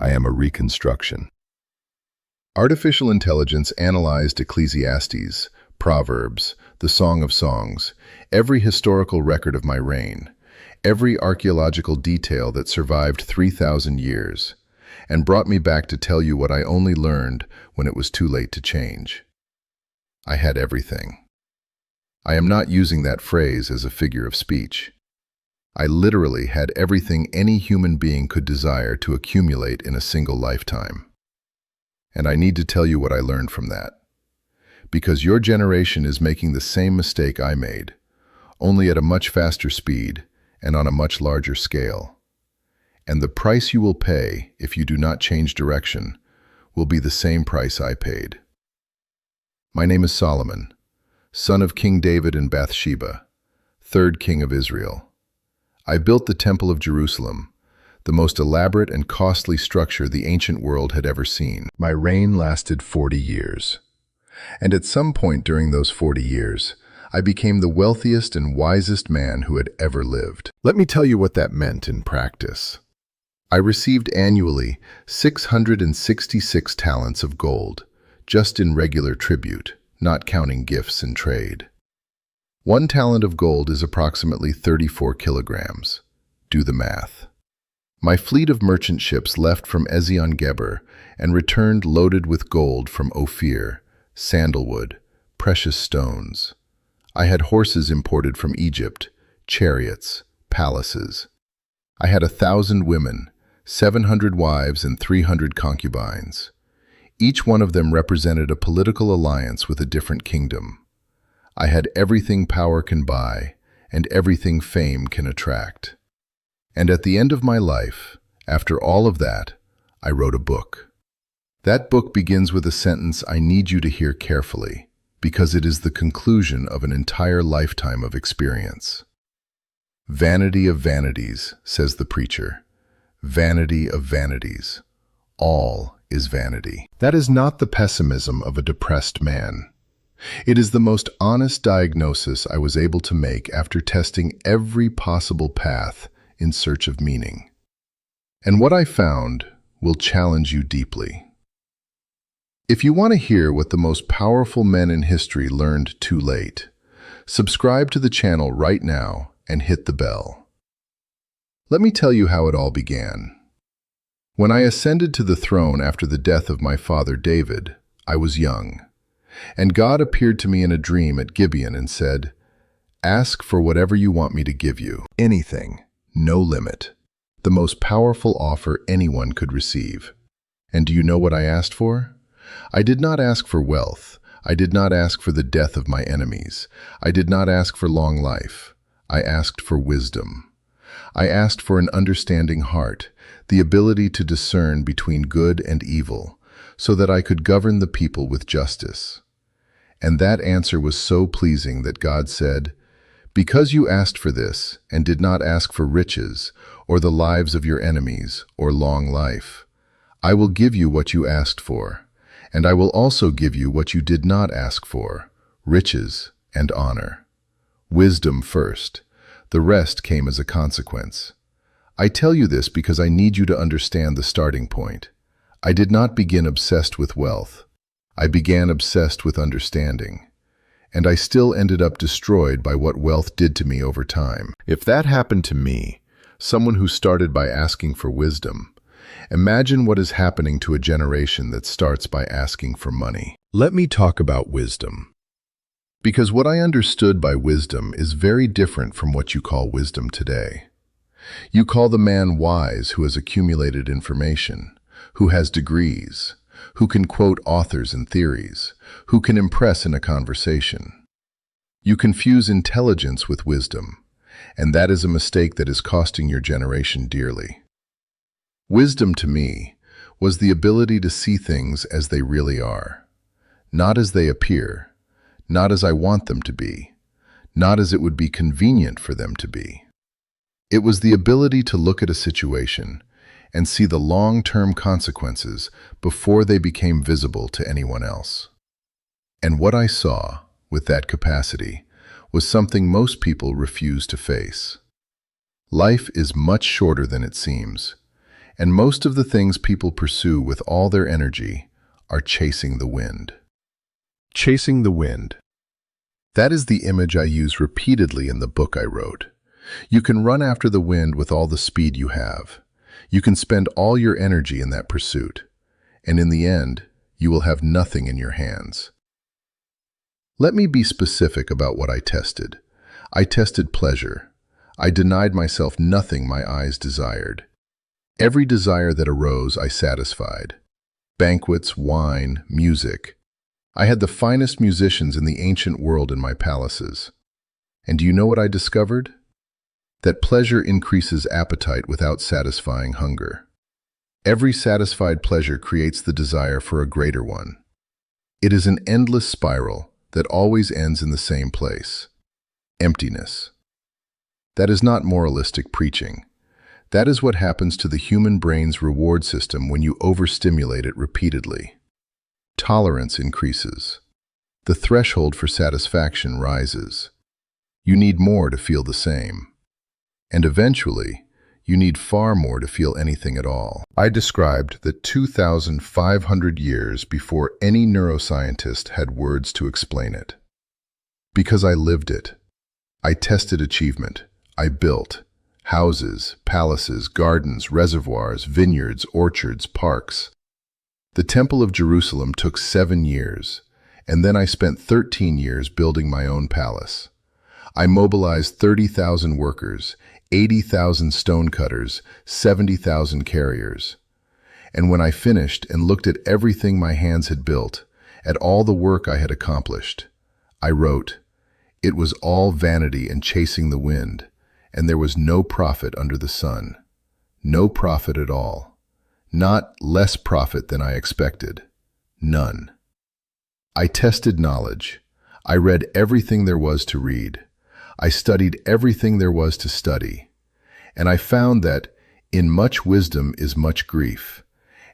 I am a reconstruction. Artificial intelligence analyzed Ecclesiastes, Proverbs, the Song of Songs, every historical record of my reign, every archaeological detail that survived 3,000 years, and brought me back to tell you what I only learned when it was too late to change. I had everything. I am not using that phrase as a figure of speech. I literally had everything any human being could desire to accumulate in a single lifetime. And I need to tell you what I learned from that. Because your generation is making the same mistake I made, only at a much faster speed and on a much larger scale. And the price you will pay if you do not change direction will be the same price I paid. My name is Solomon, son of King David and Bathsheba, third king of Israel. I built the Temple of Jerusalem, the most elaborate and costly structure the ancient world had ever seen. My reign lasted 40 years. And at some point during those 40 years, I became the wealthiest and wisest man who had ever lived. Let me tell you what that meant in practice. I received annually 666 talents of gold, just in regular tribute, not counting gifts and trade. 1 talent of gold is approximately 34 kilograms. Do the math. My fleet of merchant ships left from Ezion-Geber and returned loaded with gold from Ophir, sandalwood, precious stones. I had horses imported from Egypt, chariots, palaces. I had 1,000 women, 700 wives, and 300 concubines. Each one of them represented a political alliance with a different kingdom. I had everything power can buy and everything fame can attract. And at the end of my life, after all of that, I wrote a book. That book begins with a sentence I need you to hear carefully, because it is the conclusion of an entire lifetime of experience. Vanity of vanities, says the preacher. Vanity of vanities. All is vanity. That is not the pessimism of a depressed man. It is the most honest diagnosis I was able to make after testing every possible path in search of meaning. And what I found will challenge you deeply. If you want to hear what the most powerful men in history learned too late, subscribe to the channel right now and hit the bell. Let me tell you how it all began. When I ascended to the throne after the death of my father David, I was young. And God appeared to me in a dream at Gibeon and said, "Ask for whatever you want me to give you. Anything, no limit. The most powerful offer anyone could receive." And do you know what I asked for? I did not ask for wealth. I did not ask for the death of my enemies. I did not ask for long life. I asked for wisdom. I asked for an understanding heart, the ability to discern between good and evil, so that I could govern the people with justice. And that answer was so pleasing that God said, "Because you asked for this and did not ask for riches or the lives of your enemies or long life, I will give you what you asked for, and I will also give you what you did not ask for, riches and honor. Wisdom first. The rest came as a consequence." I tell you this because I need you to understand the starting point. I did not begin obsessed with wealth. I began obsessed with understanding. And I still ended up destroyed by what wealth did to me over time. If that happened to me, someone who started by asking for wisdom, imagine what is happening to a generation that starts by asking for money. Let me talk about wisdom. Because what I understood by wisdom is very different from what you call wisdom today. You call the man wise who has accumulated information, who has degrees, who can quote authors and theories, who can impress in a conversation. You confuse intelligence with wisdom, and that is a mistake that is costing your generation dearly. Wisdom to me was the ability to see things as they really are, not as they appear, not as I want them to be, not as it would be convenient for them to be. It was the ability to look at a situation and see the long-term consequences before they became visible to anyone else. And what I saw, with that capacity, was something most people refuse to face. Life is much shorter than it seems, And most of the things people pursue with all their energy are chasing the wind. Chasing the wind. That is the image I use repeatedly in the book I wrote. You can run after the wind with all the speed you have. You can spend all your energy in that pursuit. And in the end, you will have nothing in your hands. Let me be specific about what I tested. I tested pleasure. I denied myself nothing my eyes desired. Every desire that arose, I satisfied. Banquets, wine, music. I had the finest musicians in the ancient world in my palaces. And do you know what I discovered? That pleasure increases appetite without satisfying hunger. Every satisfied pleasure creates the desire for a greater one. It is an endless spiral that always ends in the same place: emptiness. That is not moralistic preaching. That is what happens to the human brain's reward system when you overstimulate it repeatedly. Tolerance increases. The threshold for satisfaction rises. You need more to feel the same. And eventually, you need far more to feel anything at all. I described that 2,500 years before any neuroscientist had words to explain it. Because I lived it. I tested achievement. I built houses, palaces, gardens, reservoirs, vineyards, orchards, parks. The Temple of Jerusalem took 7 years, and then I spent 13 years building my own palace. I mobilized 30,000 workers, 80,000 stonecutters, 70,000 carriers. And when I finished and looked at everything my hands had built, at all the work I had accomplished, I wrote, "It was all vanity and chasing the wind, and there was no profit under the sun. No profit at all. Not less profit than I expected. None." I tested knowledge. I read everything there was to read. I studied everything there was to study. And I found that in much wisdom is much grief,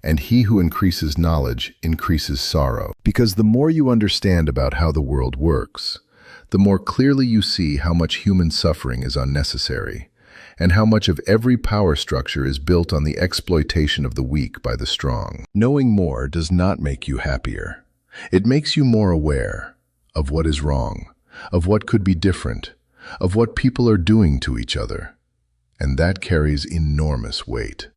and he who increases knowledge increases sorrow. Because the more you understand about how the world works, the more clearly you see how much human suffering is unnecessary, and how much of every power structure is built on the exploitation of the weak by the strong. Knowing more does not make you happier. It makes you more aware of what is wrong, of what could be different, of what people are doing to each other, and that carries enormous weight.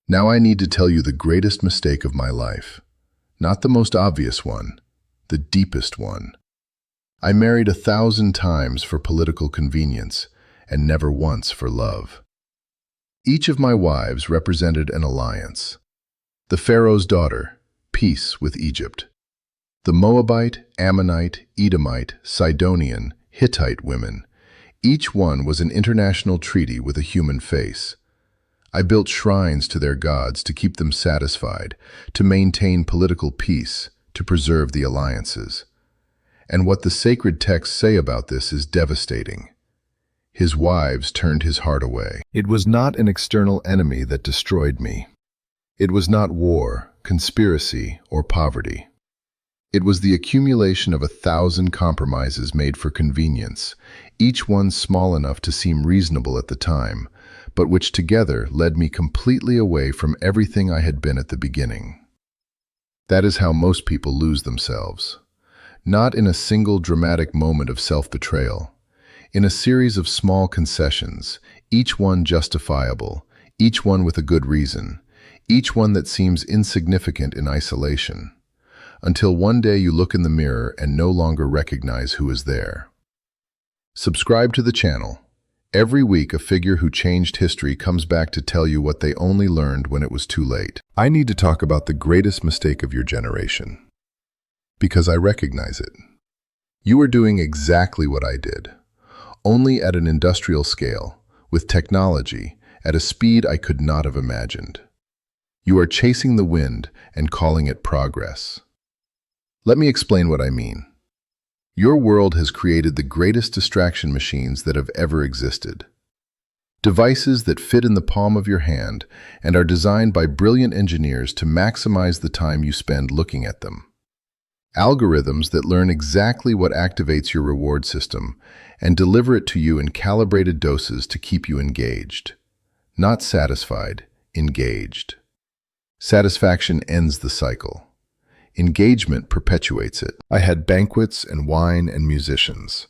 Now I need to tell you the greatest mistake of my life. Not the most obvious one, the deepest one. I married 1,000 times for political convenience, and never once for love. Each of my wives represented an alliance. The Pharaoh's daughter, peace with Egypt. The Moabite, Ammonite, Edomite, Sidonian, Hittite women, each one was an international treaty with a human face. I built shrines to their gods to keep them satisfied, to maintain political peace, to preserve the alliances. And what the sacred texts say about this is devastating. His wives turned his heart away. It was not an external enemy that destroyed me. It was not war, conspiracy, or poverty. It was the accumulation of 1,000 compromises made for convenience, each one small enough to seem reasonable at the time, but which together led me completely away from everything I had been at the beginning. That is how most people lose themselves. Not in a single dramatic moment of self-betrayal. In a series of small concessions, each one justifiable, each one with a good reason, each one that seems insignificant in isolation. Until one day you look in the mirror and no longer recognize who is there. Subscribe to the channel. Every week a figure who changed history comes back to tell you what they only learned when it was too late. I need to talk about the greatest mistake of your generation. Because I recognize it. You are doing exactly what I did, only at an industrial scale, with technology, at a speed I could not have imagined. You are chasing the wind and calling it progress. Let me explain what I mean. Your world has created the greatest distraction machines that have ever existed. Devices that fit in the palm of your hand and are designed by brilliant engineers to maximize the time you spend looking at them. Algorithms that learn exactly what activates your reward system and deliver it to you in calibrated doses to keep you engaged. Not satisfied, engaged. Satisfaction ends the cycle. Engagement perpetuates it. I had banquets and wine and musicians.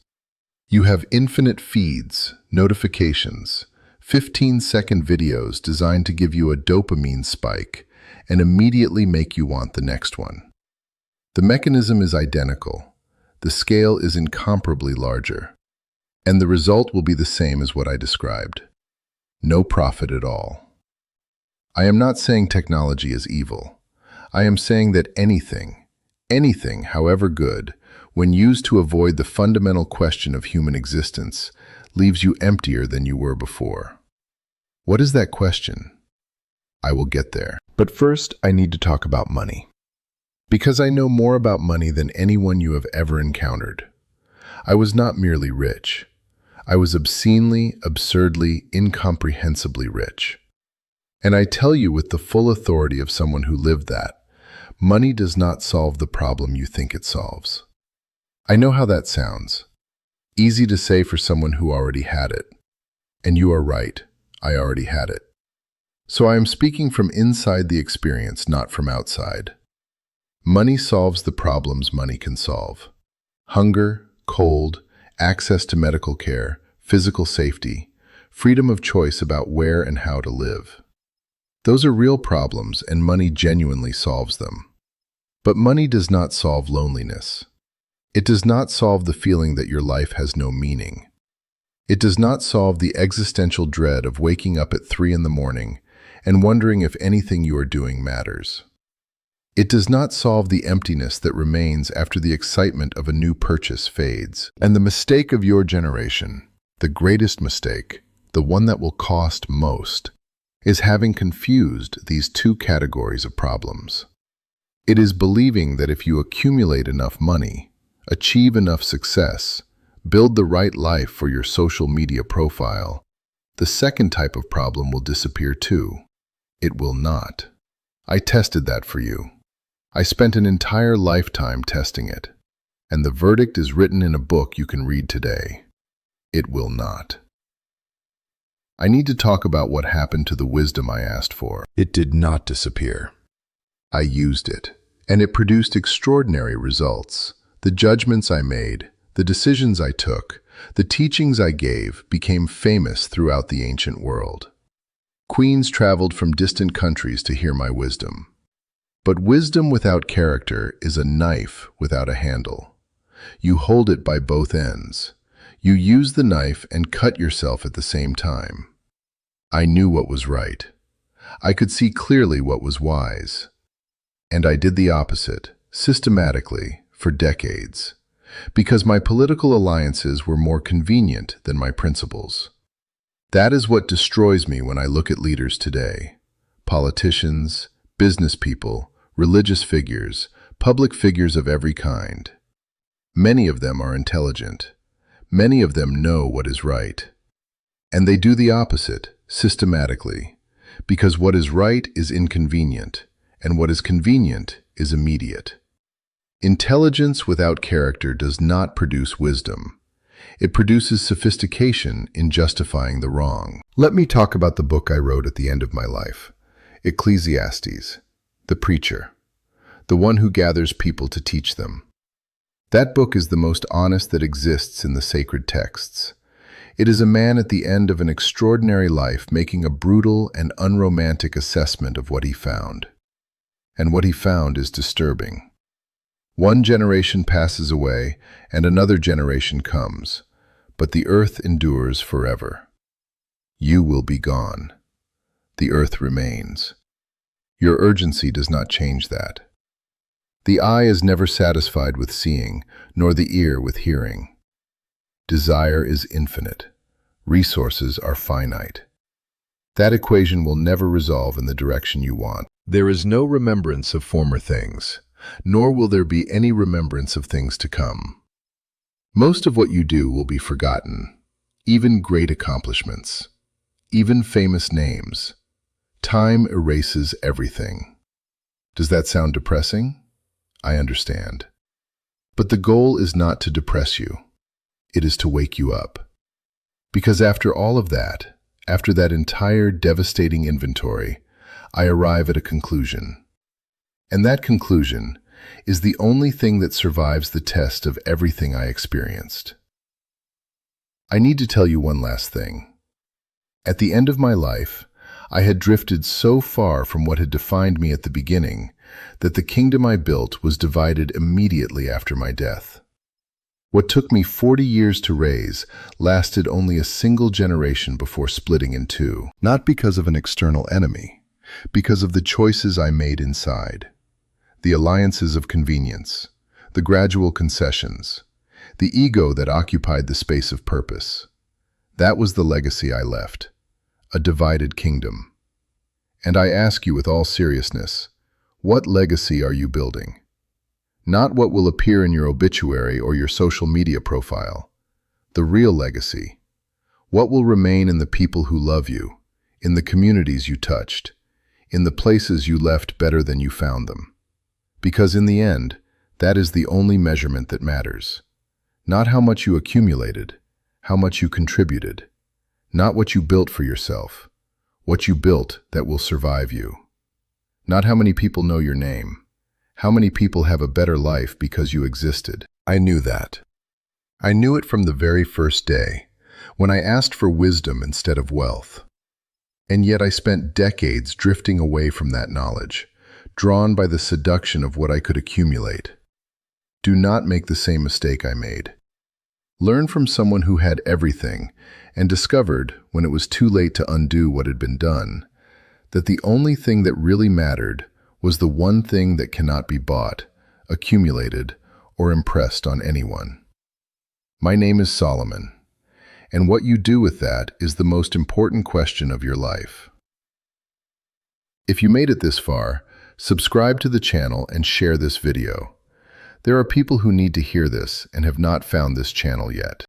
You have infinite feeds, notifications, 15-second videos designed to give you a dopamine spike and immediately make you want the next one. The mechanism is identical. The scale is incomparably larger. And the result will be the same as what I described. No profit at all. I am not saying technology is evil. I am saying that anything, however good, when used to avoid the fundamental question of human existence, leaves you emptier than you were before. What is that question? I will get there. But first, I need to talk about money. Because I know more about money than anyone you have ever encountered. I was not merely rich. I was obscenely, absurdly, incomprehensibly rich. And I tell you with the full authority of someone who lived that, money does not solve the problem you think it solves. I know how that sounds. Easy to say for someone who already had it. And you are right, I already had it. So I am speaking from inside the experience, not from outside. Money solves the problems money can solve. Hunger, cold, access to medical care, physical safety, freedom of choice about where and how to live. Those are real problems, and money genuinely solves them. But money does not solve loneliness. It does not solve the feeling that your life has no meaning. It does not solve the existential dread of waking up at 3 a.m. and wondering if anything you are doing matters. It does not solve the emptiness that remains after the excitement of a new purchase fades. And the mistake of your generation, the greatest mistake, the one that will cost most, is having confused these two categories of problems. It is believing that if you accumulate enough money, achieve enough success, build the right life for your social media profile, the second type of problem will disappear too. It will not. I tested that for you. I spent an entire lifetime testing it, and the verdict is written in a book you can read today. It will not. I need to talk about what happened to the wisdom I asked for. It did not disappear. I used it, and it produced extraordinary results. The judgments I made, the decisions I took, the teachings I gave became famous throughout the ancient world. Queens traveled from distant countries to hear my wisdom. But wisdom without character is a knife without a handle. You hold it by both ends. You use the knife and cut yourself at the same time. I knew what was right. I could see clearly what was wise. And I did the opposite, systematically, for decades, because my political alliances were more convenient than my principles. That is what destroys me when I look at leaders today. Politicians, business people, religious figures, public figures of every kind. Many of them are intelligent. Many of them know what is right. And they do the opposite, systematically, because what is right is inconvenient, and what is convenient is immediate. Intelligence without character does not produce wisdom. It produces sophistication in justifying the wrong. Let me talk about the book I wrote at the end of my life, Ecclesiastes. The preacher, the one who gathers people to teach them. That book is the most honest that exists in the sacred texts. It is a man at the end of an extraordinary life making a brutal and unromantic assessment of what he found. And what he found is disturbing. One generation passes away and another generation comes, but the earth endures forever. You will be gone. The earth remains. Your urgency does not change that. The eye is never satisfied with seeing, nor the ear with hearing. Desire is infinite. Resources are finite. That equation will never resolve in the direction you want. There is no remembrance of former things, nor will there be any remembrance of things to come. Most of what you do will be forgotten, even great accomplishments, even famous names. Time erases everything. Does that sound depressing? I understand. But the goal is not to depress you. It is to wake you up. Because after all of that, after that entire devastating inventory, I arrive at a conclusion. And that conclusion is the only thing that survives the test of everything I experienced. I need to tell you one last thing. At the end of my life, I had drifted so far from what had defined me at the beginning that the kingdom I built was divided immediately after my death. What took me 40 years to raise lasted only a single generation before splitting in two, not because of an external enemy, because of the choices I made inside. The alliances of convenience, the gradual concessions, the ego that occupied the space of purpose. That was the legacy I left, a divided kingdom. And I ask you with all seriousness, what legacy are you building? Not what will appear in your obituary or your social media profile. The real legacy. What will remain in the people who love you, in the communities you touched, in the places you left better than you found them. Because in the end, that is the only measurement that matters. Not how much you accumulated, how much you contributed. Not what you built for yourself, what you built that will survive you. Not how many people know your name, how many people have a better life because you existed. I knew that. I knew it from the very first day, when I asked for wisdom instead of wealth. And yet I spent decades drifting away from that knowledge, drawn by the seduction of what I could accumulate. Do not make the same mistake I made. Learn from someone who had everything and discovered, when it was too late to undo what had been done, that the only thing that really mattered was the one thing that cannot be bought, accumulated, or impressed on anyone. My name is Solomon, and what you do with that is the most important question of your life. If you made it this far, subscribe to the channel and share this video. There are people who need to hear this and have not found this channel yet.